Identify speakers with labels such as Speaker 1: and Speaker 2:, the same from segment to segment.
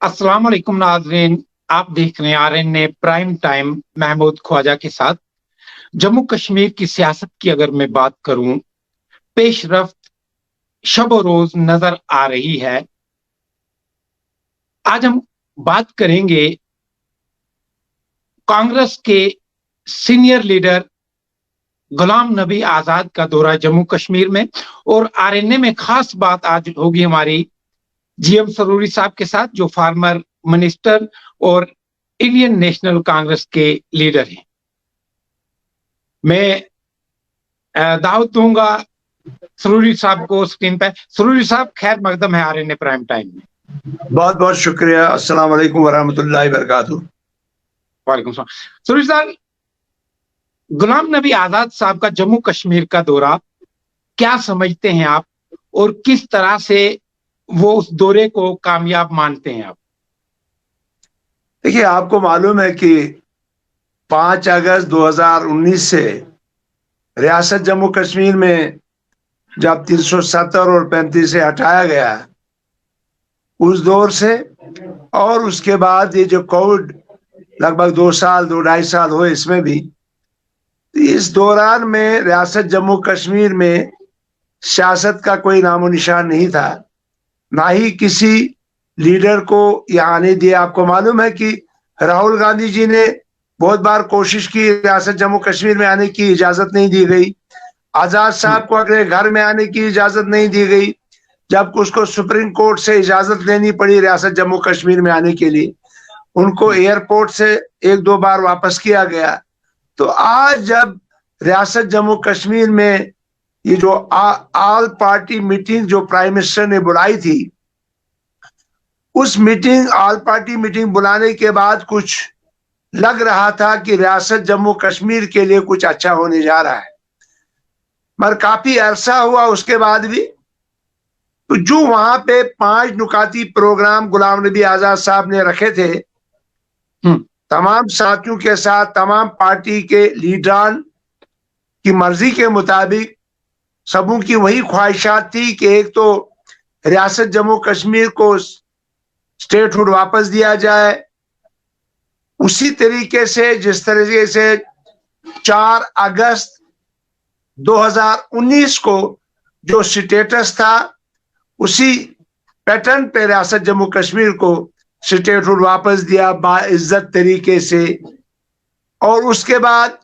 Speaker 1: अस्सलाम वालेकुम नाज़रीन। आप देख रहे हैं RNA prime time Mahmood Khwaja के साथ। जम्मू कश्मीर की सियासत की अगर मैं बात करूं, पेशरफ्त शब रोज नजर आ रही है। आज हम बात करेंगे कांग्रेस के सीनियर लीडर गुलाम नबी आजाद का दौरा जम्मू कश्मीर में, और आरएनए में खास बात आज होगी हमारी जीएम सरूरी साहब के साथ, जो फार्मर मिनिस्टर और इंडियन नेशनल कांग्रेस के लीडर हैं। मैं दावत दूंगा सरूरी साहब को स्क्रीन पे। सरूरी साहब, खैर मकदम है आरएनए प्राइम टाइम में।
Speaker 2: बहुत बहुत शुक्रिया। अस्सलाम वालेकुम वरहमतुल्लाहि वबरकातुहू।
Speaker 1: वालेकुम सलाम। सरूरी साहब, गुलाम नबी आजाद साहब का जम्मू कश्मीर का दौरा क्या समझते हैं आप, और किस तरह से वो उस दौरे को कामयाब मानते हैं आप?
Speaker 2: देखिए, आपको मालूम है कि 5 अगस्त 2019 से रियासत जम्मू कश्मीर में जब 370 और 35 से हटाया गया, उस दौर से और उसके बाद ये जो कोविड लगभग 2 साल 2 ढाई साल हुए, इसमें भी इस दौरान में रियासत जम्मू कश्मीर में सियासत का कोई नामो निशान नहीं था, ना ही किसी लीडर को यहाँ आने दिया। आपको मालूम है कि राहुल गांधी जी ने बहुत बार कोशिश की, रियासत जम्मू कश्मीर में आने की इजाजत नहीं दी गई। आजाद साहब को अपने घर में आने की इजाजत नहीं दी गई, जब उसको सुप्रीम कोर्ट से इजाजत लेनी पड़ी रियासत जम्मू कश्मीर में आने के लिए। उनको एयरपोर्ट से 1-2 बार वापस किया गया। तो आज जब रियासत जम्मू कश्मीर में ये जो ऑल पार्टी मीटिंग जो प्राइम मिनिस्टर ने बुलाई थी, उस मीटिंग ऑल पार्टी मीटिंग बुलाने के बाद कुछ लग रहा था कि रियासत जम्मू कश्मीर के लिए कुछ अच्छा होने जा रहा है, मगर काफी अरसा हुआ उसके बाद भी। तो जो वहां पे 5 नुकाती प्रोग्राम गुलाम नबी आजाद साहब ने रखे थे, तमाम साथियों के साथ, तमाम पार्टी के लीडरान की मर्जी के मुताबिक सबों की वही ख्वाहिशात थी कि एक तो रियासत जम्मू कश्मीर को स्टेटहुड वापस दिया जाए, उसी तरीके से जिस तरीके से 4 अगस्त 2019 को जो स्टेटस था, उसी पैटर्न पे रियासत जम्मू कश्मीर को स्टेटहुड वापस दिया बाइज्जत तरीके से। और उसके बाद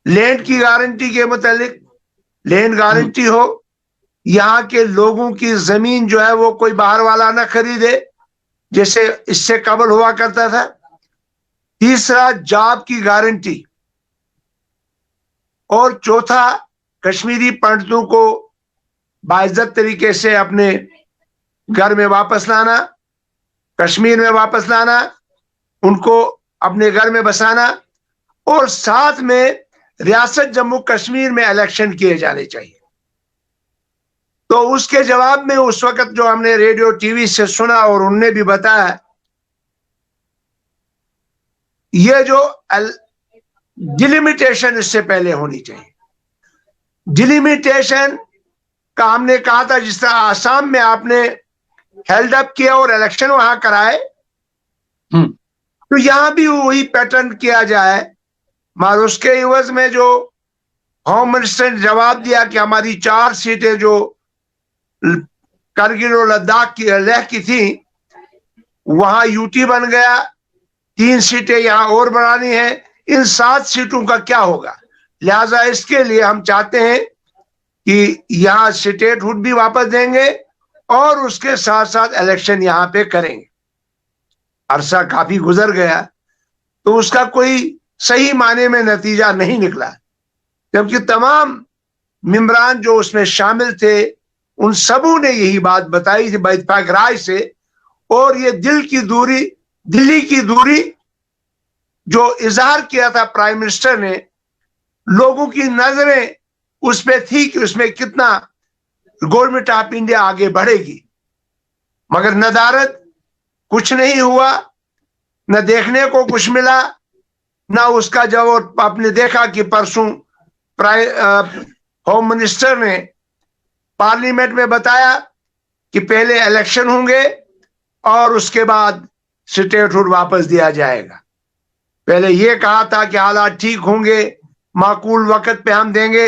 Speaker 2: लैंड की गारंटी के मुतालिक, लैंड गारंटी हो, यहाँ के लोगों की जमीन जो है वो कोई बाहर वाला ना खरीदे, जैसे इससे कबल हुआ करता था। तीसरा, जॉब की गारंटी। और चौथा, कश्मीरी पंडितों को बाइज्जत तरीके से अपने घर में वापस लाना, कश्मीर में वापस लाना, उनको अपने घर में बसाना, और साथ में रियासत जम्मू कश्मीर में इलेक्शन किए जाने चाहिए। तो उसके जवाब में उस वक्त जो हमने रेडियो टीवी से सुना और उनने भी बताया, ये जो डिलिमिटेशन इससे पहले होनी चाहिए। डिलिमिटेशन का हमने कहा था, जिस तरह आसाम में आपने हेल्ड अप किया और इलेक्शन वहां कराए, तो यहां भी वही पैटर्न किया जाए। मगर उसके एवज में जो होम मिनिस्टर ने जवाब दिया कि हमारी 4 सीटें जो करगिल और लद्दाख की लेह की थी, वहां यूटी बन गया, 3 सीटें यहां और बढ़ानी है। इन 7 सीटों का क्या होगा? लिहाजा इसके लिए हम चाहते हैं कि यहां स्टेटहुड भी वापस देंगे और उसके साथ साथ इलेक्शन यहां पे करेंगे। अरसा काफी गुजर गया, तो उसका कोई सही माने में नतीजा नहीं निकला, जबकि तमाम मेंबरान जो उसमें शामिल थे, उन सबों ने यही बात बताई थी इत्तेफाक राय से। और ये दिल्ली की दूरी जो इजहार किया था प्राइम मिनिस्टर ने, लोगों की नजरें उस पर थी कि उसमें कितना गवर्नमेंट ऑफ इंडिया आगे बढ़ेगी। मगर नदारत, कुछ नहीं हुआ, न देखने को कुछ मिला, ना उसका जब आपने देखा कि परसों होम मिनिस्टर ने पार्लियामेंट में बताया कि पहले इलेक्शन होंगे, और उसके बाद स्टेटहुड वापस दिया जाएगा। पहले ये कहा था कि हालात ठीक होंगे, माकूल वक्त पे हम देंगे,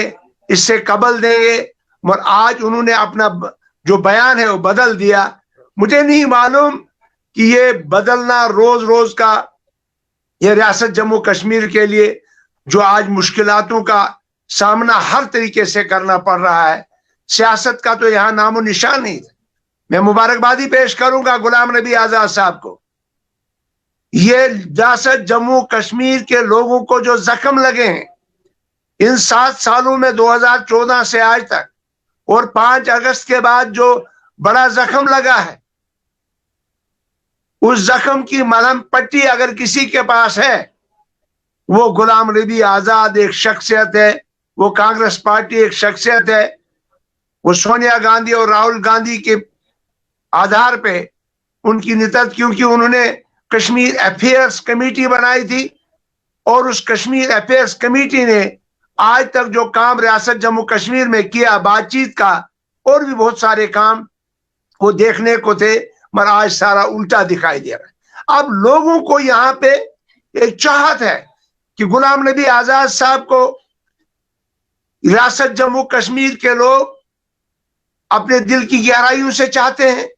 Speaker 2: इससे कबल देंगे, मगर आज उन्होंने अपना जो बयान है वो बदल दिया। मुझे नहीं मालूम कि ये बदलना रोज रोज का, ये रियासत जम्मू कश्मीर के लिए जो आज मुश्किलातों का सामना हर तरीके से करना पड़ रहा है, सियासत का तो यहां नामो निशान नहीं। मैं मुबारकबादी पेश करूंगा गुलाम नबी आजाद साहब को। ये रियासत जम्मू कश्मीर के लोगों को जो जख्म लगे हैं इन 7 सालों में, 2014 से आज तक, और 5 अगस्त के बाद जो बड़ा जख्म लगा है, उस जख्म की मलहम पट्टी अगर किसी के पास है, वो गुलाम नबी आजाद एक शख्सियत है, वो कांग्रेस पार्टी एक शख्सियत है, वो सोनिया गांधी और राहुल गांधी के आधार पे उनकी नितत, क्योंकि उन्होंने कश्मीर अफेयर्स कमेटी बनाई थी और उस कश्मीर अफेयर्स कमेटी ने आज तक जो काम रियासत जम्मू कश्मीर में किया, बातचीत का और भी बहुत सारे काम वो देखने को थे, मगर आज सारा उल्टा दिखाई दे रहा है। अब लोगों को यहाँ पे एक चाहत है कि गुलाम नबी आजाद साहब को रियासत जम्मू कश्मीर के लोग अपने दिल की गहराइयों से चाहते हैं,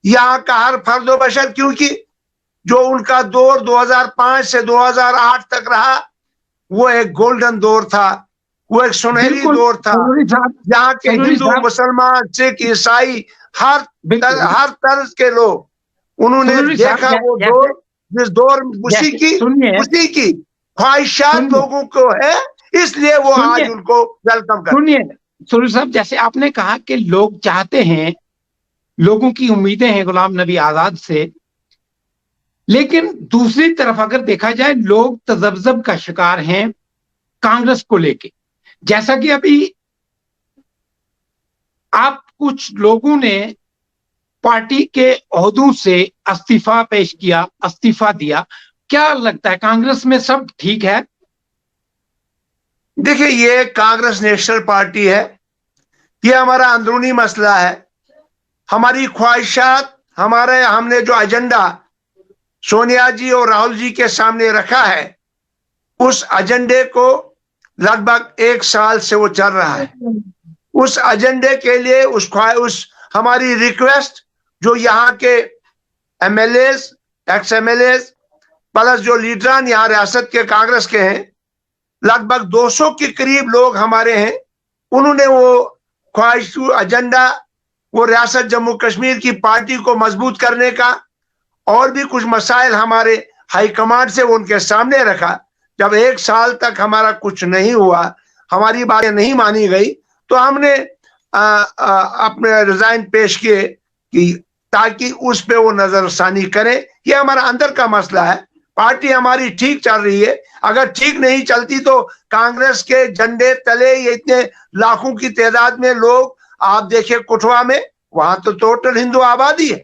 Speaker 2: यहाँ का हर फर्द व बशर, क्योंकि जो उनका दौर 2005 से 2008 तक रहा वो एक गोल्डन दौर था, वो एक सुनहरी दौर था। यहाँ के हिंदू, मुसलमान, सिख, ईसाई, हर तर्ज के लोग उन्होंने देखा वो दौर, जिस दौर उसी की ख्वाहिशात लोगों को है, इसलिए वो आज उनको वेलकम कर।
Speaker 1: सुनिए सुनील साहब, जैसे आपने कहा कि लोग चाहते हैं, लोगों की उम्मीदें हैं गुलाम नबी आजाद से, लेकिन दूसरी तरफ अगर देखा जाए लोग तजब्जब का शिकार हैं कांग्रेस को लेके। जैसा कि अभी आप कुछ लोगों ने पार्टी के ओहदों से इस्तीफा दिया, क्या लगता है कांग्रेस में सब ठीक है?
Speaker 2: देखिए, ये कांग्रेस नेशनल पार्टी है, ये हमारा अंदरूनी मसला है, हमारी ख्वाहिशात, हमने जो एजेंडा सोनिया जी और राहुल जी के सामने रखा है, उस एजेंडे को लगभग 1 साल से वो चल रहा है। उस एजेंडे के लिए उस हमारी रिक्वेस्ट जो यहाँ के एमएलएस, एक्स एमएलएस प्लस जो लीडरान यहाँ रियासत के कांग्रेस के हैं, लगभग 200 के करीब लोग हमारे हैं, उन्होंने वो ख्वाहिश एजेंडा, वो रियासत जम्मू कश्मीर की पार्टी को मजबूत करने का और भी कुछ मसाइल हमारे हाईकमांड से उनके सामने रखा। जब 1 साल तक हमारा कुछ नहीं हुआ, हमारी बातें नहीं मानी गई, तो हमने अपने रिजाइन पेश किए कि ताकि उस पे वो नजरसानी करें। ये हमारा अंदर का मसला है। पार्टी हमारी ठीक चल रही है, अगर ठीक नहीं चलती तो कांग्रेस के झंडे तले ये इतने लाखों की तादाद में लोग, आप देखिए कठुआ में, वहां तो टोटल हिंदू आबादी है।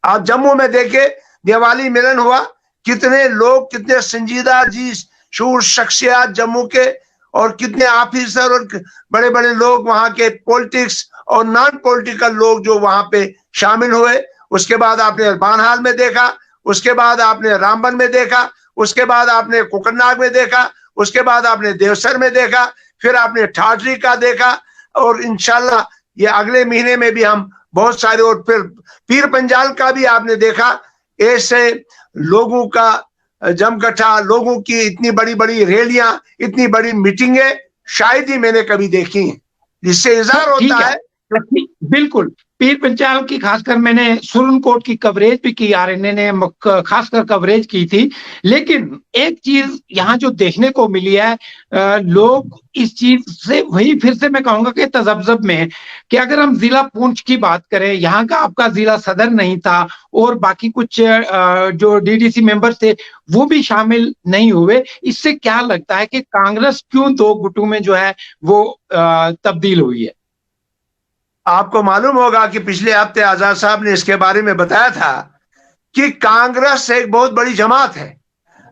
Speaker 2: आप जम्मू में देखे दिवाली मिलन हुआ, कितने लोग, कितने संजीदा जी शूर शख्सियत जम्मू के, और कितने ऑफिसर और बड़े बड़े लोग वहां के, पॉलिटिक्स और नॉन पॉलिटिकल लोग जो वहां पे शामिल हुए। उसके बाद आपने बानहाल में देखा, उसके बाद आपने रामबन में देखा, उसके बाद आपने कुकरनाग में देखा, उसके बाद आपने देवसर में देखा, फिर आपने ठाठरी का देखा, और इंशाल्लाह ये अगले महीने में भी हम बहुत सारे, और फिर पीर पंजाल का भी आपने देखा। ऐसे लोगों का जमघटा, लोगों की इतनी बड़ी बड़ी रैलियां, इतनी बड़ी मीटिंगें शायद ही मैंने कभी देखी हैं, जिससे इज़हार होता है।
Speaker 1: बिल्कुल, पीर पंचाल की खासकर मैंने सुरनकोट की कवरेज भी की, आरएनए ने खासकर कवरेज की थी। लेकिन एक चीज यहाँ जो देखने को मिली है, लोग इस चीज से वही फिर से मैं कहूंगा कि तजब्जब में है कि अगर हम जिला पुंछ की बात करें, यहाँ का आपका जिला सदर नहीं था और बाकी कुछ जो डीडीसी मेंबर थे वो भी शामिल नहीं हुए। इससे क्या लगता है कि कांग्रेस क्यों 2 गुटों में जो है वो तब्दील हुई है?
Speaker 2: आपको मालूम होगा कि पिछले हफ्ते आजाद साहब ने इसके बारे में बताया था कि कांग्रेस एक बहुत बड़ी जमात है।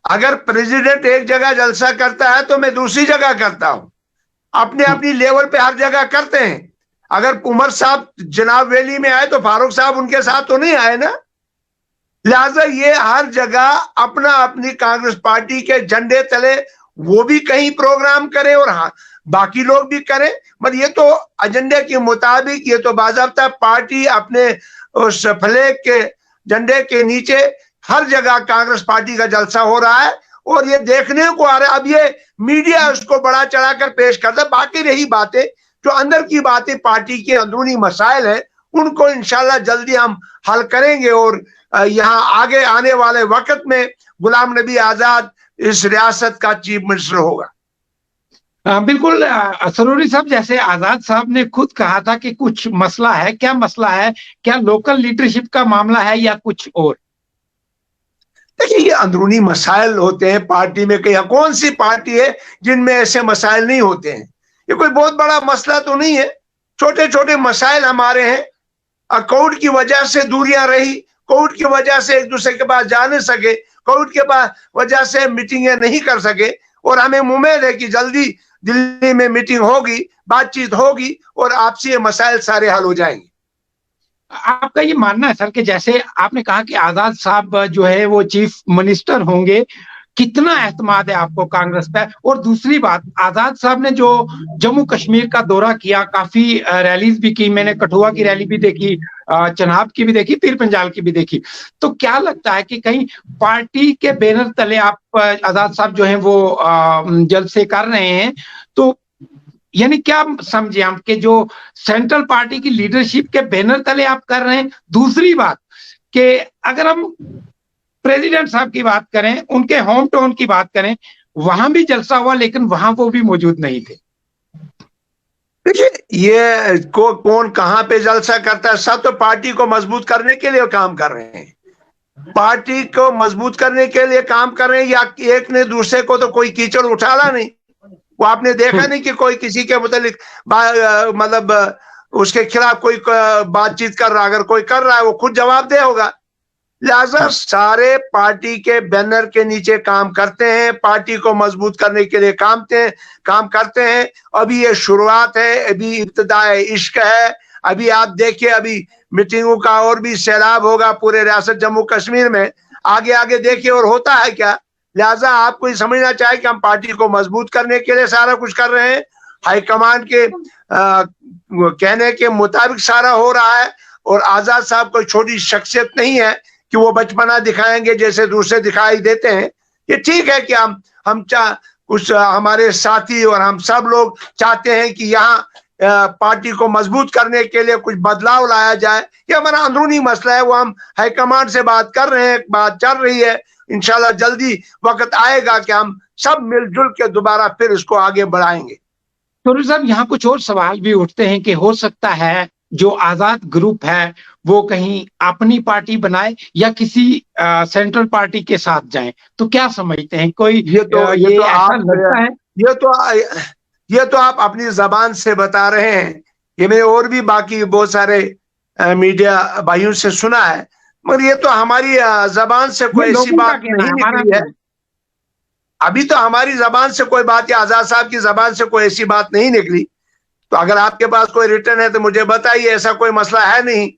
Speaker 2: अगर प्रेसिडेंट एक जगह जलसा करता है तो मैं दूसरी जगह करता हूं, अपने अपनी लेवल पे हर जगह करते हैं। अगर उमर साहब जनाब वैली में आए तो फारूक साहब उनके साथ तो नहीं आए ना, लिहाजा ये हर जगह अपना अपनी कांग्रेस पार्टी के झंडे तले वो भी कहीं प्रोग्राम करे और हाँ बाकी लोग भी करें, मगर ये तो एजेंडे के मुताबिक, ये तो बाज़ाब्ता पार्टी अपने उस फ्लैग के झंडे के नीचे हर जगह कांग्रेस पार्टी का जलसा हो रहा है और ये देखने को आ रहा है। अब ये मीडिया उसको बढ़ा चढ़ाकर पेश करता है। बाकी रही बातें, जो अंदर की बातें पार्टी के अंदरूनी मसाइल है, उनको इंशाल्लाह जल्दी हम हल करेंगे और यहाँ आगे आने वाले वक्त में गुलाम नबी आजाद इस रियासत का चीफ मिनिस्टर होगा।
Speaker 1: बिल्कुल सरूरी साहब, जैसे आजाद साहब ने खुद कहा था कि कुछ मसला है, क्या मसला है? क्या लोकल लीडरशिप का मामला है या कुछ और?
Speaker 2: देखिए, ये अंदरूनी मसाइल होते हैं पार्टी में। कहीं कौन सी पार्टी है जिनमें ऐसे मसाइल नहीं होते हैं? ये कोई बहुत बड़ा मसला तो नहीं है, छोटे छोटे मसाइल हमारे हैं। कोविड की वजह से दूरियां रही, कोविड की वजह से एक दूसरे के पास जा नहीं सके, कोविड के वजह से मीटिंगें नहीं कर सके और हमें उम्मीद है कि जल्दी दिल्ली में मीटिंग होगी, बातचीत होगी और आपसी मसाइल सारे हल हो जाएंगे।
Speaker 1: आपका ये मानना है सर कि जैसे आपने कहा कि आजाद साहब जो है वो चीफ मिनिस्टर होंगे, कितना एतमाद है आपको कांग्रेस पे? और दूसरी बात, आजाद साहब ने जो जम्मू कश्मीर का दौरा किया, काफी रैलीज भी की, मैंने कठुआ की रैली भी देखी, चनाब की भी देखी, पीर पंजाल की भी देखी, तो क्या लगता है कि कहीं पार्टी के बैनर तले आप आजाद साहब जो है वो जलसे कर रहे हैं? तो यानी क्या समझे हम कि जो सेंट्रल पार्टी की लीडरशिप के बैनर तले आप कर रहे हैं? दूसरी बात कि अगर हम प्रेसिडेंट साहब की बात करें, उनके होम टाउन की बात करें, वहां भी जलसा हुआ लेकिन वहां वो भी मौजूद नहीं थे।
Speaker 2: देखिए, ये कौन कहां पे जलसा करता है? सब तो पार्टी को मजबूत करने के लिए काम कर रहे हैं, पार्टी को मजबूत करने के लिए काम कर रहे हैं। या एक ने दूसरे को तो कोई कीचड़ उठाला नहीं, वो आपने देखा नहीं कि कोई किसी के मुतालिक मतलब उसके खिलाफ कोई बातचीत कर रहा। अगर कोई कर रहा है वो खुद जवाबदेह होगा। लिहाजा सारे पार्टी के बैनर के नीचे काम करते हैं, पार्टी को मजबूत करने के लिए काम करते हैं। अभी ये शुरुआत है, अभी इब्तिदाए इश्क है। अभी आप देखिए, अभी मीटिंगों का और भी सैलाब होगा पूरे रियासत जम्मू कश्मीर में। आगे आगे देखिए और होता है क्या। लिहाजा आपको ये समझना चाहिए कि हम पार्टी को मजबूत करने के लिए सारा कुछ कर रहे हैं। हाईकमान के कहने के मुताबिक सारा हो रहा है और आजाद साहब कोई छोटी शख्सियत नहीं है कि वो बचपना दिखाएंगे जैसे दूसरे दिखाई देते हैं। ये ठीक है कि हम कुछ हमारे साथी और हम सब लोग चाहते हैं कि यहाँ पार्टी को मजबूत करने के लिए कुछ बदलाव लाया जाए। ये हमारा अंदरूनी मसला है, वो हम हाईकमान से बात कर रहे हैं, बात चल रही है। इंशाल्लाह जल्दी वक्त आएगा कि हम सब मिलजुल के दोबारा फिर इसको आगे बढ़ाएंगे।
Speaker 1: तो साहब, यहाँ कुछ और सवाल भी उठते हैं कि हो सकता है जो आजाद ग्रुप है वो कहीं अपनी पार्टी बनाए या किसी सेंट्रल पार्टी के साथ जाए, तो क्या समझते हैं? कोई
Speaker 2: ये तो आप अपनी जबान से बता रहे हैं। ये मैंने और भी बाकी बहुत सारे मीडिया भाइयों से सुना है, मगर ये तो हमारी जबान से कोई ऐसी बात नहीं निकली है। अभी तो हमारी जबान से कोई बात, या आजाद साहब की जबान से कोई ऐसी बात नहीं निकली। तो अगर आपके पास कोई रिटर्न है तो मुझे बताइए, ऐसा कोई मसला है नहीं।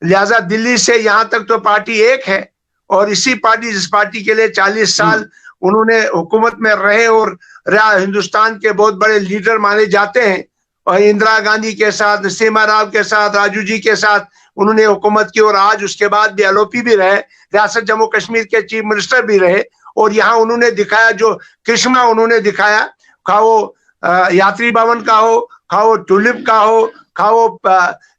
Speaker 2: लिहाजा दिल्ली से यहाँ तक तो पार्टी एक है और इसी पार्टी, जिस पार्टी के लिए 40 साल उन्होंने हुकूमत में रहे और हिंदुस्तान के बहुत बड़े लीडर माने जाते हैं, और इंदिरा गांधी के साथ, नरसिम्हा राव के साथ, राजू जी के साथ उन्होंने हुकूमत की और आज उसके बाद भी एलओपी भी रहे, रियासत जम्मू कश्मीर के चीफ मिनिस्टर भी रहे। और यहाँ उन्होंने दिखाया जो करिश्मा उन्होंने दिखाया, खा वो यात्री भवन का हो, खा वो टुलिप का हो, खा वो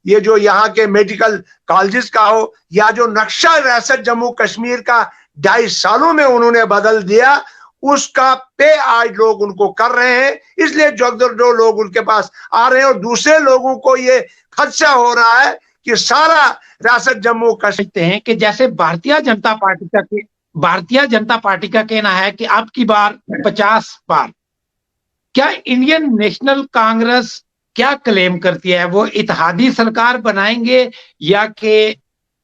Speaker 2: ये जो यहाँ के मेडिकल कॉलेजेस का हो, या जो नक्शा रियासत जम्मू कश्मीर का 2.5 सालों में उन्होंने बदल दिया, उसका पे आज लोग उनको कर रहे हैं। इसलिए जो लोग उनके पास आ रहे हैं और दूसरे लोगों को ये खदशा हो रहा है कि सारा रियासत जम्मू कश्मीर
Speaker 1: हैं कि जैसे भारतीय जनता पार्टी का कहना है कि अब की बार 50 बार, क्या इंडियन नेशनल कांग्रेस क्या क्लेम करती है? वो इत्तेहादी सरकार बनाएंगे या कि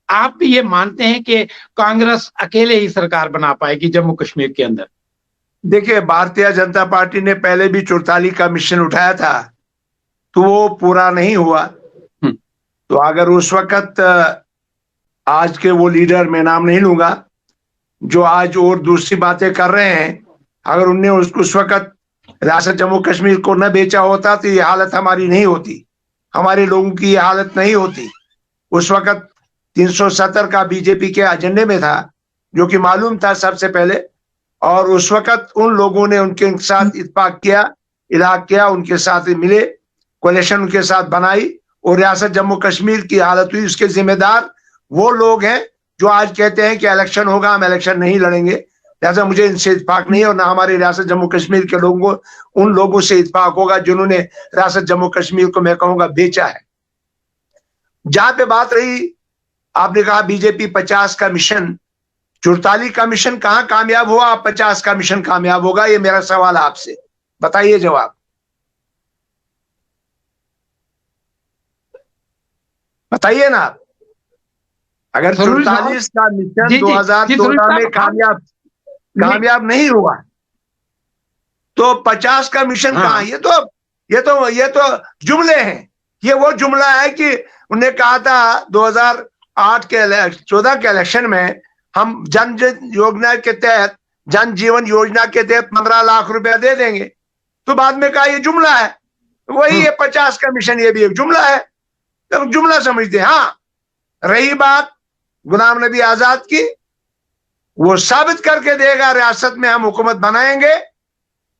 Speaker 1: आप भी ये मानते हैं कि कांग्रेस अकेले ही सरकार बना पाएगी जम्मू कश्मीर के अंदर?
Speaker 2: देखिए, भारतीय जनता पार्टी ने पहले भी 44 का मिशन उठाया था तो वो पूरा नहीं हुआ। तो अगर उस वक्त आज के वो लीडर, मैं नाम नहीं लूंगा, जो आज और दूसरी बातें कर रहे हैं, अगर उनने उस वक्त रियासत जम्मू कश्मीर को न बेचा होता तो ये हालत हमारी नहीं होती, हमारे लोगों की ये हालत नहीं होती। उस वक्त 370 का बीजेपी के एजेंडे में था, जो कि मालूम था सबसे पहले, और उस वक्त उन लोगों ने उनके साथ इत्तेफाक किया, इलाक किया, उनके साथ मिले, कोलिशन उनके साथ बनाई और रियासत जम्मू कश्मीर की हालत हुई। उसके जिम्मेदार वो लोग हैं जो आज कहते हैं कि इलेक्शन होगा, हम इलेक्शन नहीं लड़ेंगे। लिहाजा मुझे इनसे इत्तेफाक नहीं है, और ना हमारे रियासत जम्मू कश्मीर के लोगों को उन लोगों से इत्तेफाक होगा जिन्होंने रियासत जम्मू कश्मीर को, मैं कहूंगा, बेचा है। जहां पे बात रही, आपने कहा बीजेपी 50 का मिशन, 44 का मिशन कहां कामयाब हुआ, 50 का मिशन कामयाब होगा? ये मेरा सवाल आपसे, बताइए जवाब, बताइए ना आप। अगर 44 का मिशन 2014 में कामयाब नहीं हुआ, तो 50 का मिशन कहां? ये तो जुमले हैं। ये वो जुमला है कि उन्हें कहा था 2008 के 14 के इलेक्शन में हम जन योजना के तहत, जन जीवन योजना के तहत 15 लाख रुपया दे देंगे, तो बाद में कहा ये जुमला है। वही है 50 का मिशन, ये भी एक जुमला है, तो जुमला समझते हैं। हाँ, रही बात गुलाम नबी आजाद की, वो साबित करके देगा रियासत में हम हुकूमत बनाएंगे।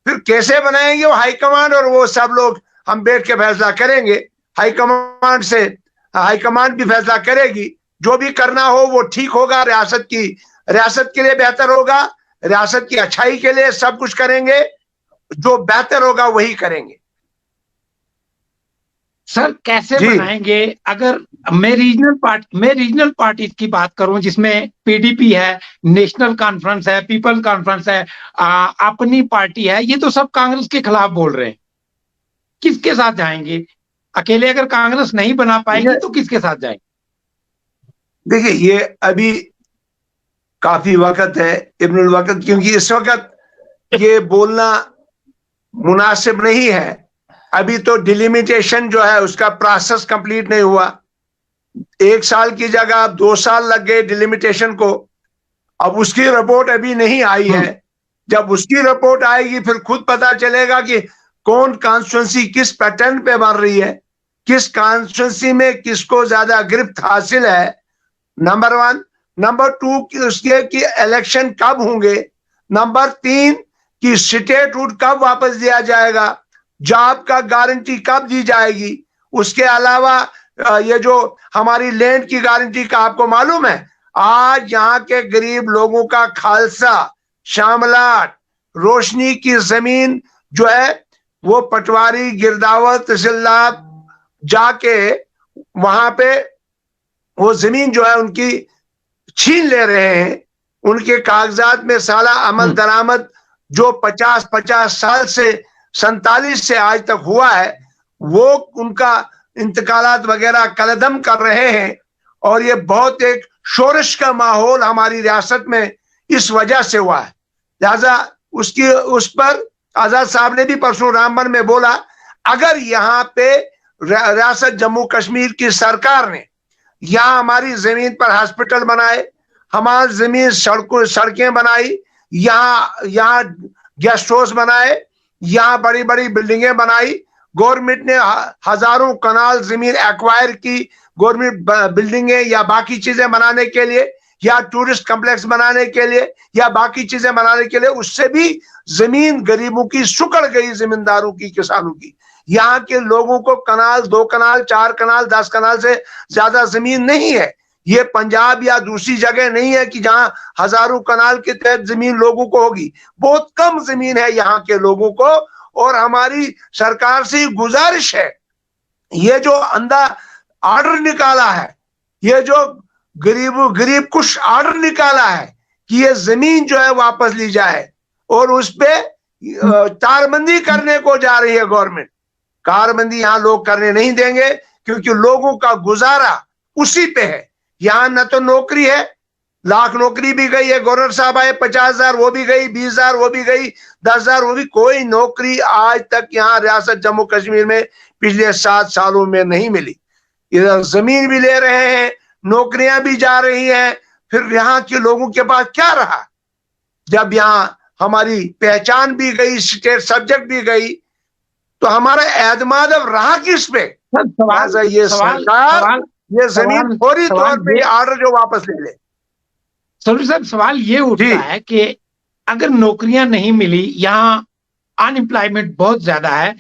Speaker 2: फिर कैसे बनाएंगे वो हाईकमांड और वो सब लोग हम बैठ के फैसला करेंगे। हाईकमांड भी फैसला करेगी, जो भी करना हो वो ठीक होगा, रियासत के लिए बेहतर होगा, रियासत की अच्छाई के लिए सब कुछ करेंगे, जो बेहतर होगा वही करेंगे।
Speaker 1: सर कैसे बनाएंगे? अगर मैं रीजनल पार्टीज की बात करूं, जिसमें पीडीपी है, नेशनल कॉन्फ्रेंस है, पीपल कॉन्फ्रेंस है, अपनी पार्टी है, ये तो सब कांग्रेस के खिलाफ बोल रहे हैं। किसके साथ जाएंगे? अकेले अगर कांग्रेस नहीं बना पाएगी तो किसके साथ जाएंगे?
Speaker 2: देखिए, ये अभी काफी वक्त है, इब्नुल वक्त, क्योंकि इस वक्त ये बोलना मुनासिब नहीं है। अभी तो डिलिमिटेशन जो है उसका प्रोसेस कंप्लीट नहीं हुआ। 1 साल की जगह अब 2 साल लग गए डिलिमिटेशन को। अब उसकी रिपोर्ट अभी नहीं आई है। जब उसकी रिपोर्ट आएगी फिर खुद पता चलेगा कि कौन कॉन्स्टिट्यूंसी किस पैटर्न पे बन रही है, किस कॉन्स्टिट्यूंसी में किसको ज्यादा गिरफ्त हासिल है, नंबर 1। नंबर 2 कि उसके कि इलेक्शन कब होंगे, नंबर 3 कि स्टेटहुड कब वापस दिया जाएगा, जॉब का गारंटी कब दी जाएगी। उसके अलावा ये जो हमारी लैंड की गारंटी का, आपको मालूम है आज यहाँ के गरीब लोगों का खालसा, शामलाट, रोशनी की जमीन जो है वो पटवारी, गिरदावर, तहसीलदार जाके वहां पे वो जमीन जो है उनकी छीन ले रहे हैं। उनके कागजात में साला अमल दरामद जो 50 साल से 47 से आज तक हुआ है, वो उनका इंतकालात वगैरह कलदम कर रहे हैं। और ये बहुत एक शोरश का माहौल हमारी रियासत में इस वजह से हुआ है। लिहाजा उस पर आजाद साहब ने भी परसों रामबन में बोला, अगर यहाँ पे रियासत जम्मू कश्मीर की सरकार ने यहाँ हमारी जमीन पर हॉस्पिटल बनाए, हमारी जमीन सड़कें बनाई, यहाँ गेस्ट हाउस बनाए, यहाँ बड़ी बड़ी बिल्डिंगें बनाई, गवर्नमेंट ने हजारों कनाल जमीन एक्वायर की गवर्नमेंट बिल्डिंगें या बाकी चीजें बनाने के लिए, या टूरिस्ट कॉम्प्लेक्स बनाने के लिए, या बाकी चीजें बनाने के लिए, उससे भी जमीन गरीबों की सुकड़ गई, जमींदारों की, किसानों की। यहाँ के लोगों को कनाल, 2 कनाल, 4 कनाल, 10 कनाल से ज्यादा जमीन नहीं है। ये पंजाब या दूसरी जगह नहीं है कि जहां हजारों कनाल के तहत जमीन लोगों को होगी। बहुत कम जमीन है यहाँ के लोगों को। और हमारी सरकार से गुजारिश है, ये जो अंधा ऑर्डर निकाला है, ये जो गरीब कुछ ऑर्डर निकाला है कि ये जमीन जो है वापस ली जाए, और उस पे तारबंदी करने को जा रही है गवर्नमेंट। कारबंदी यहाँ लोग करने नहीं देंगे, क्योंकि लोगों का गुजारा उसी पे है। यहाँ न तो नौकरी है, लाख नौकरी भी गई है, गवर्नर साहब आए 50,000 वो भी गई, 20,000 वो भी गई, 10,000 वो भी, कोई नौकरी आज तक यहाँ रियासत जम्मू कश्मीर में पिछले 7 सालों में नहीं मिली। इधर जमीन भी ले रहे हैं, नौकरियां भी जा रही हैं, फिर यहाँ के लोगों के पास क्या रहा? जब यहाँ हमारी पहचान भी गई, स्टेट सब्जेक्ट भी गई, तो हमारा एतमाद अब रहा किस पे? ये सरकार ये जमीन फौरी तौर पे ऑर्डर जो वापस ले ले।
Speaker 1: सरूरी साहब, सवाल ये उठता है कि अगर नौकरियां नहीं मिली, यहाँ अनएम्प्लॉयमेंट बहुत ज्यादा है,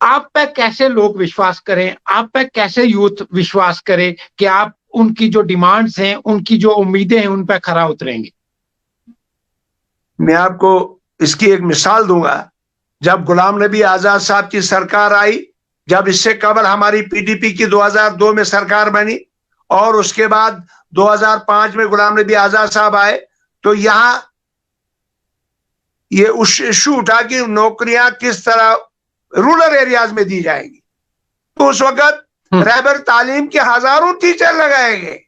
Speaker 1: आप पे कैसे लोग विश्वास करें? आप पे कैसे यूथ विश्वास करे कि आप उनकी जो डिमांड्स हैं, उनकी जो उम्मीदें हैं, उन पे खरा उतरेंगे?
Speaker 2: मैं आपको इसकी एक मिसाल दूंगा। जब गुलाम नबी आजाद साहब की सरकार आई, जब इससे कबल हमारी पीडीपी की 2002 में सरकार बनी और उसके बाद 2005 में गुलाम नबी आजाद साहब आए, तो यहाँ ये उस इशू उठा कि नौकरियां किस तरह रूरल एरियाज में दी जाएंगी। तो उस वक्त रहबर तालीम के हजारों टीचर लगाए गए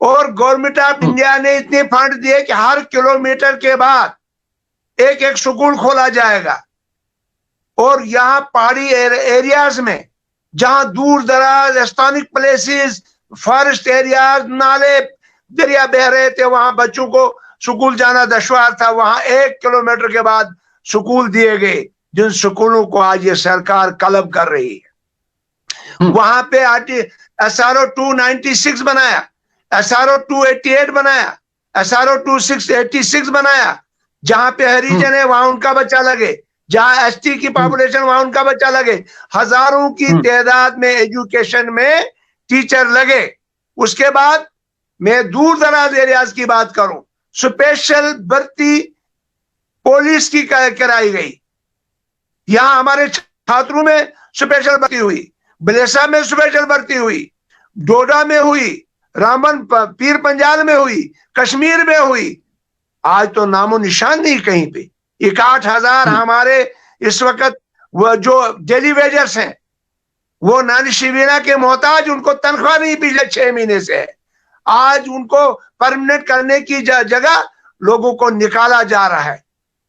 Speaker 2: और गवर्नमेंट ऑफ इंडिया ने इतने फंड दिए कि हर किलोमीटर के बाद एक एक स्कूल खोला जाएगा। और यहाँ पहाड़ी एरियाज में, जहां दूर दराज एस्थानिक प्लेसेस, फॉरेस्ट एरियाज, नाले दरिया बह रहे थे, वहां बच्चों को स्कूल जाना दुश्वार था, वहां 1 किलोमीटर के बाद स्कूल दिए गए, जिन स्कूलों को आज ये सरकार कलब कर रही है। वहां पे SRO 296 बनाया, SRO 288 बनाया, SRO 2686 बनाया। जहां पे हरिजन है वहां उनका बच्चा लगे, जहां ST की पॉपुलेशन वहां उनका बच्चा लगे। हजारों की तादाद में एजुकेशन में टीचर लगे। उसके बाद मैं दूर दराज एरियाज की बात करूं, स्पेशल भर्ती पुलिस की कराई गई। यहां हमारे छात्रों में स्पेशल भर्ती हुई, बलेसा में स्पेशल भर्ती हुई, डोडा में हुई, रामबन पीर पंजाल में हुई, कश्मीर में हुई। आज तो नामो निशान नहीं कहीं पे। 61,000 हमारे इस वक्त वो जो डेली वेजर्स हैं, वो नानी शिवीना के मोहताज, उनको तनख्वाह नहीं पिछले 6 महीने से है। आज उनको परमानेंट करने की जगह लोगों को निकाला जा रहा है।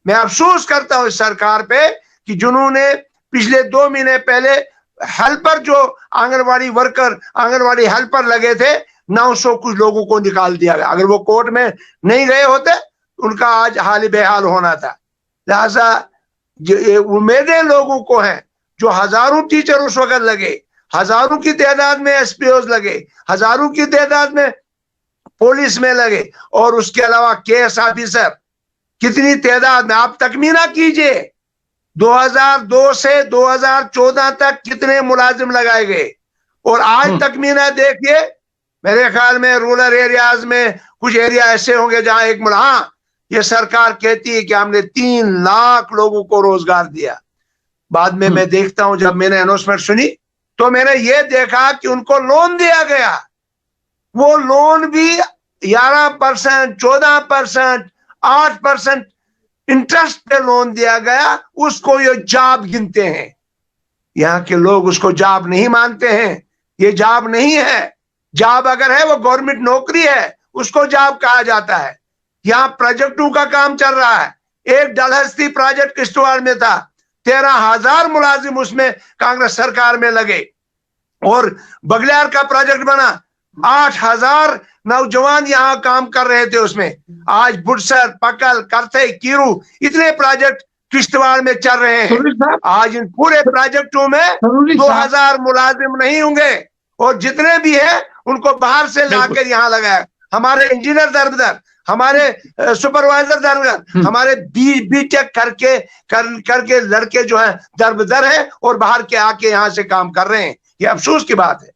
Speaker 2: मैं अफसोस करता हूं इस सरकार पे कि जिन्होंने पिछले 2 महीने पहले हेल्पर, जो आंगनवाड़ी वर्कर, आंगनवाड़ी हेल्पर लगे थे, 900 कुछ लोगों को निकाल दिया गया। अगर वो कोर्ट में नहीं गए होते, उनका आज हाल बेहाल होना था। लिहाजा उम्मीदें लोगों को हैं। जो हजारों टीचर उस वक्त लगे, हजारों की तादाद में SPOs लगे, हजारों की तादाद में पुलिस में लगे, और उसके अलावा केस ऑफिसर कितनी तादाद में, आप तकमीना कीजिए 2002 से 2014 तक कितने मुलाजिम लगाए गए। और आज तकमीना देखिए, मेरे ख्याल में रूरल एरियाज में कुछ एरिया ऐसे होंगे जहां एक हाँ, ये सरकार कहती है कि हमने 3 लाख लोगों को रोजगार दिया। बाद में मैं देखता हूं, जब मैंने अनाउंसमेंट सुनी तो मैंने ये देखा कि उनको लोन दिया गया। वो लोन भी 11%, 14%, 8% इंटरेस्ट पे लोन दिया गया। उसको ये जॉब गिनते हैं। यहाँ के लोग उसको जॉब नहीं मानते हैं। ये जॉब नहीं है। जॉब अगर है वो गवर्नमेंट नौकरी है, उसको जॉब कहा जाता है। यहाँ प्रोजेक्टों का काम चल रहा है। एक डलहस्ती प्रोजेक्ट किश्तवाड़ में था, 13,000 मुलाजिम उसमें कांग्रेस सरकार में लगे। और बगलियार का प्रोजेक्ट बना, 8,000 नौजवान यहाँ काम कर रहे थे उसमें। आज बुड़सर, पकल, करथे, कीरू, इतने प्रोजेक्ट किश्तवाड़ में चल रहे हैं। आज इन पूरे प्रोजेक्टों में 2,000 मुलाजिम नहीं होंगे, और जितने भी है उनको बाहर से लाकर यहाँ लगाया। हमारे इंजीनियर दरबदर, हमारे सुपरवाइजर दरबदर, हमारे बीटेक करके लड़के जो है दरबदर है, और बाहर के आके यहाँ से काम कर रहे हैं। ये अफसोस की बात है।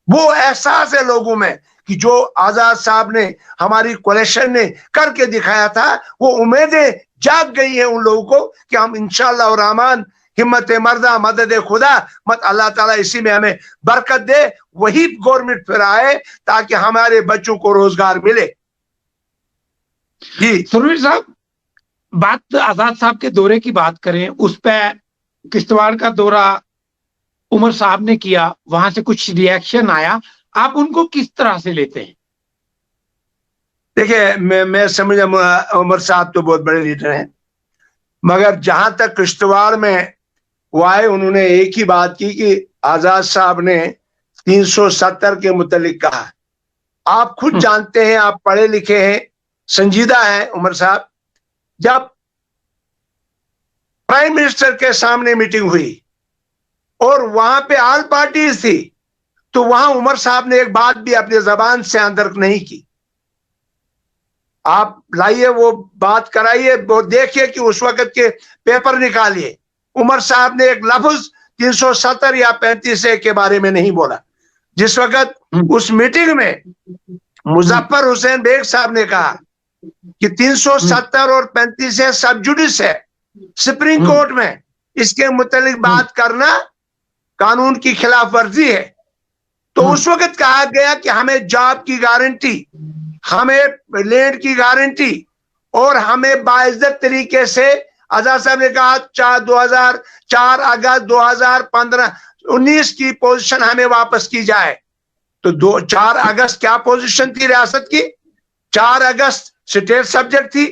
Speaker 2: वो एहसास है लोगों में कि जो आजाद साहब ने, हमारी कोalition ने करके दिखाया था, वो उम्मीदें जाग गई हैं उन लोगों को कि हम इंशाअल्लाह और रहमान, हिम्मत मर्दा मदद खुदा, मत अल्लाह ताला इसी में हमें बरकत दे, वही गवर्नमेंट फिर आए ताकि हमारे बच्चों को रोजगार मिले। जी
Speaker 1: सुरवीर साहब, बात आजाद साहब के दौरे की बात करें, उस पर किश्तवाड़ का दौरा उमर साहब ने किया, वहां से कुछ रिएक्शन आया, आप उनको किस तरह से लेते हैं?
Speaker 2: देखिए, मैं समझ, उमर साहब तो बहुत बड़े लीडर हैं, मगर जहां तक किश्तवाड़ में वो आए, उन्होंने एक ही बात की कि आजाद साहब ने 370 के मुतालिक कहा। आप खुद जानते हैं, आप पढ़े लिखे हैं, संजीदा हैं उमर साहब। जब प्राइम मिनिस्टर के सामने मीटिंग हुई और वहां पे ऑल पार्टीज थी, तो वहां उमर साहब ने एक बात भी अपनी जबान से अंदर नहीं की। आप लाइए वो बात कराइए, वो देखिए कि उस वक्त के पेपर निकालिए। उमर साहब ने एक लफ्ज 370 या 35A के बारे में नहीं बोला। जिस वक्त उस मीटिंग में मुजफ्फर हुसैन बेग साहब ने कहा कि 370 और 35A सब जुडिस है, सुप्रीम कोर्ट में इसके मुतालिक बात करना कानून की खिलाफ वर्जी है, तो उस वक्त कहा गया कि हमें जॉब की गारंटी, हमें लैंड की गारंटी और हमें बाइज्जत तरीके से, आजाद साहब ने कहा 4 अगस्त 2019 की पोजीशन हमें वापस की जाए। तो 4 अगस्त क्या पोजीशन थी रियासत की? 4 अगस्त स्टेट सब्जेक्ट थी,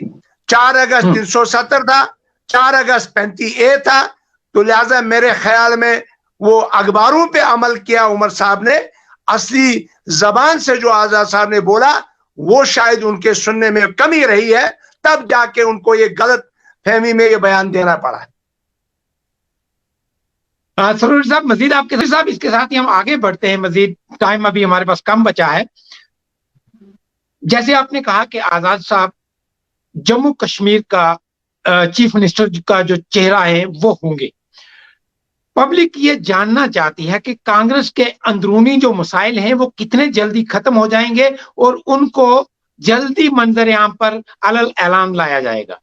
Speaker 2: 4 अगस्त 370 था, 4 अगस्त 35A था। तो लिहाजा मेरे ख्याल में वो अखबारों पे अमल किया उमर साहब ने, असली जबान से जो आजाद साहब ने बोला वो शायद उनके सुनने में कमी रही है, तब जाके उनको ये गलत फहमी में ये बयान देना पड़ा।
Speaker 1: सरूरी साहब, मजीद आपके साथ, इसके साथ ही हम आगे बढ़ते हैं, मजीद टाइम अभी हमारे पास कम बचा है। जैसे आपने कहा कि आजाद साहब जम्मू कश्मीर का चीफ मिनिस्टर का जो चेहरा है वो होंगे। पब्लिक ये जानना चाहती है कि कांग्रेस के अंदरूनी जो मसाइल हैं वो कितने जल्दी खत्म हो जाएंगे और उनको जल्दी मंजर आम पर अलल ऐलान लाया जाएगा।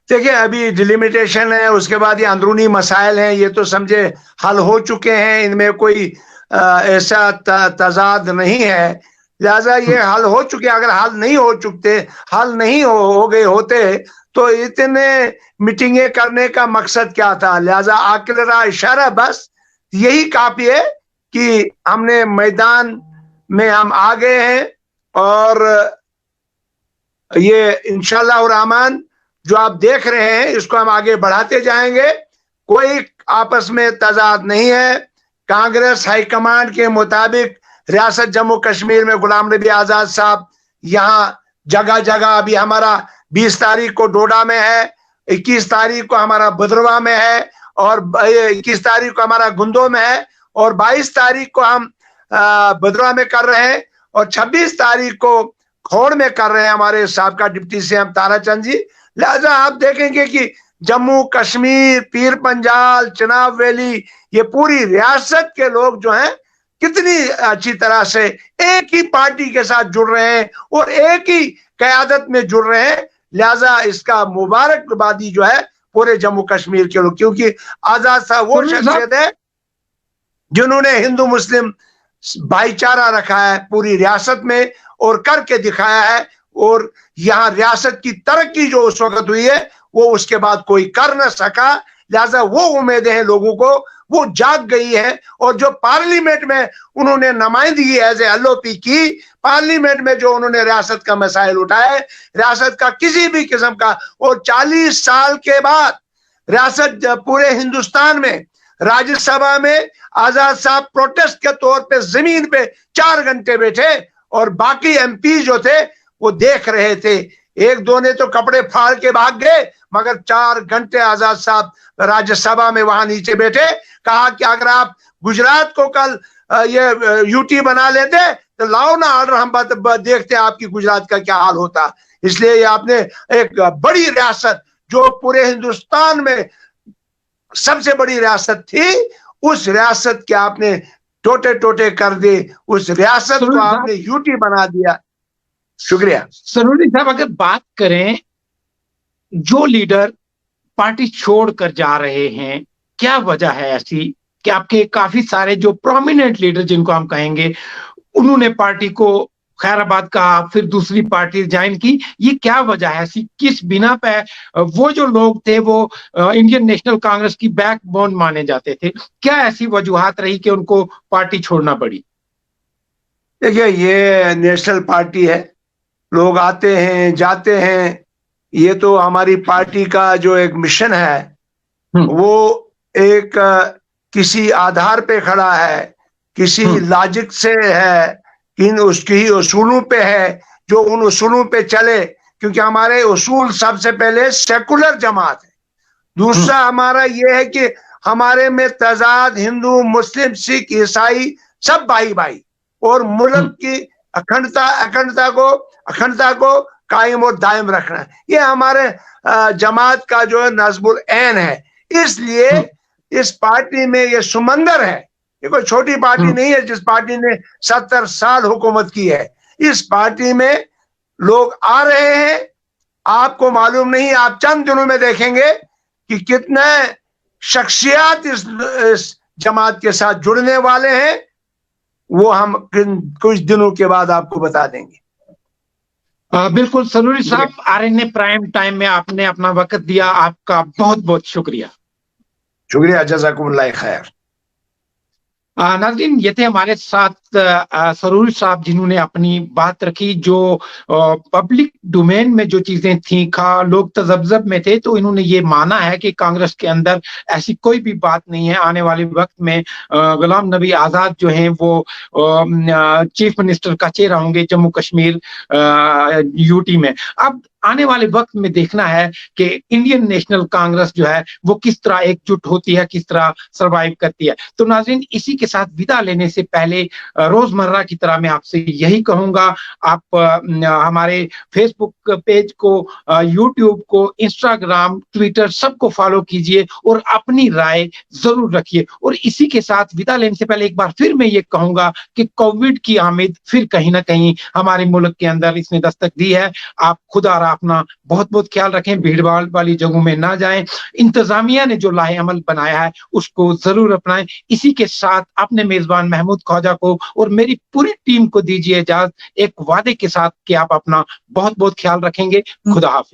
Speaker 2: देखिए, अभी डिलिमिटेशन है, उसके बाद ये अंदरूनी मसाइल हैं, ये तो समझे हल हो चुके हैं, इनमें कोई ऐसा तजाद नहीं है, लिहाजा ये हल हो चुके। अगर हल नहीं हो गए होते तो इतने मीटिंगें करने का मकसद क्या था? लिहाजा आकिलरा इशारा बस यही काफी है कि हमने मैदान में हम आ गए हैं और ये इंशाल्लाह और रहमान जो आप देख रहे हैं इसको हम आगे बढ़ाते जाएंगे। कोई आपस में तजाद नहीं है। कांग्रेस हाईकमांड के मुताबिक रियासत जम्मू कश्मीर में गुलाम नबी आजाद साहब यहाँ जगह जगह, अभी हमारा 20 तारीख को डोडा में है, 21 तारीख को हमारा भद्रवा में है और 21 तारीख को हमारा गुंदो में है और 22 तारीख को हम भद्रवा में कर रहे हैं और 26 तारीख को खोड़ में कर रहे हैं हमारे साहब का डिप्टी सीएम ताराचंद जी। लिहाजा आप देखेंगे कि जम्मू कश्मीर, पीर पंजाल, चिनाब वैली, ये पूरी रियासत के लोग जो हैं कितनी अच्छी तरह से एक ही पार्टी के साथ जुड़ रहे हैं और एक ही क़यादत में जुड़ रहे हैं। लिहाजा इसका मुबारकबादी जो है पूरे जम्मू कश्मीर के लोग, क्योंकि आजाद साहब वो शख्सियत है जिन्होंने हिंदू मुस्लिम भाईचारा रखा है पूरी रियासत में और करके दिखाया है। और यहाँ रियासत की तरक्की जो उस वक्त हुई है वो उसके बाद कोई कर न सका। लिहाजा वो उम्मीदें हैं लोगों को, वो जाग गई है। और जो पार्लियामेंट में उन्होंने नुमाइंदगी एज ए एलओपी की, पार्लियामेंट में जो उन्होंने रियासत का मसाइल उठाए, रियासत का किसी भी किस्म का, और 40 साल के बाद रियासत पूरे हिंदुस्तान में राज्यसभा में आजाद साहब प्रोटेस्ट के तौर पे जमीन पे 4 घंटे बैठे और बाकी एमपी जो थे वो देख रहे थे। 1-2 ने तो कपड़े फाड़ के भाग गए, मगर 4 घंटे आजाद साहब राज्यसभा में वहां नीचे बैठे। कहा कि अगर आप गुजरात को कल ये यूटी बना लेते तो लाओ ना ऑर्डर, हम देखते हैं आपकी गुजरात का क्या हाल होता। इसलिए ये आपने एक बड़ी रियासत जो पूरे हिंदुस्तान में सबसे बड़ी रियासत थी, उस रियासत के आपने टोटे टोटे कर दे, उस रियासत को आपने यूटी बना दिया। शुक्रिया।
Speaker 1: सरूरी साहब, अगर बात करें जो लीडर पार्टी छोड़कर जा रहे हैं, क्या वजह है ऐसी कि आपके काफी सारे जो प्रोमिनेंट लीडर जिनको हम कहेंगे, उन्होंने पार्टी को खैराबाद का फिर दूसरी पार्टी ज्वाइन की, ये क्या वजह है ऐसी? किस बिना पे वो जो लोग थे वो इंडियन नेशनल कांग्रेस की बैकबोन माने जाते थे, क्या ऐसी वजूहात रही कि उनको पार्टी छोड़ना पड़ी?
Speaker 2: देखिए, ये नेशनल पार्टी है, लोग आते हैं जाते हैं, ये तो हमारी पार्टी का जो एक मिशन है वो एक किसी आधार पे खड़ा है किसी लॉजिक से है, कि उसकी उसूलों पे है, जो उन उसूलों पे चले, क्योंकि हमारे उसूल सबसे पहले सेकुलर जमात है। दूसरा हमारा ये है कि हमारे में तजाद हिंदू, मुस्लिम, सिख, ईसाई सब भाई भाई, और मुल्क की अखंडता को कायम और दायम रखना है। ये हमारे जमात का जो है नज़्मुल ऐन है। इसलिए इस पार्टी में ये सुमंदर है, ये कोई छोटी पार्टी नहीं है जिस पार्टी ने 70 साल हुकूमत की है। इस पार्टी में लोग आ रहे हैं, आपको मालूम नहीं, आप चंद दिनों में देखेंगे कि कितने शख्सियत इस जमात के साथ जुड़ने वाले हैं, वो हम कुछ दिनों के बाद आपको बता देंगे।
Speaker 1: बिल्कुल सरूरी साहब, आरएनए प्राइम टाइम में आपने अपना वक्त दिया, आपका बहुत बहुत शुक्रिया।
Speaker 2: शुक्रिया, जज़ाकुमुल्लाह खैर।
Speaker 1: नाज़रीन, ये थे हमारे साथ सरूरी साहब, जिन्होंने अपनी बात रखी। जो पब्लिक डोमेन में जो चीजें थी, लोग तजब्जब में थे, तो इन्होंने ये माना है कि कांग्रेस के अंदर ऐसी कोई भी बात नहीं है। आने वाले वक्त में गुलाम नबी आजाद जो हैं वो चीफ मिनिस्टर का चेहरा होंगे जम्मू कश्मीर यूटी में। अब आने वाले वक्त में देखना है कि इंडियन नेशनल कांग्रेस जो है वो किस तरह एकजुट होती है, किस तरह सरवाइव करती है। तो नाज़रीन, इसी के साथ विदा लेने से पहले रोजमर्रा की तरह मैं आपसे यही कहूंगा, आप हमारे फेसबुक पेज को, यूट्यूब को, इंस्टाग्राम, ट्विटर सबको फॉलो कीजिए और अपनी राय जरूर रखिए। और इसी के साथ विदा लेने से पहले एक बार फिर मैं ये कहूंगा कि कोविड की आमद फिर कहीं ना कहीं हमारे मुल्क के अंदर इसने दस्तक दी है। आप खुदा अपना बहुत बहुत ख्याल रखें, भीड़ भाड़ वाली जगहों में ना जाएं। इंतजामिया ने जो लाहे अमल बनाया है उसको जरूर अपनाएं। इसी के साथ अपने मेजबान महमूद ख्वाजा को और मेरी पूरी टीम को दीजिए इजाजत, एक वादे के साथ कि आप अपना बहुत बहुत ख्याल रखेंगे। खुदा हाफिज।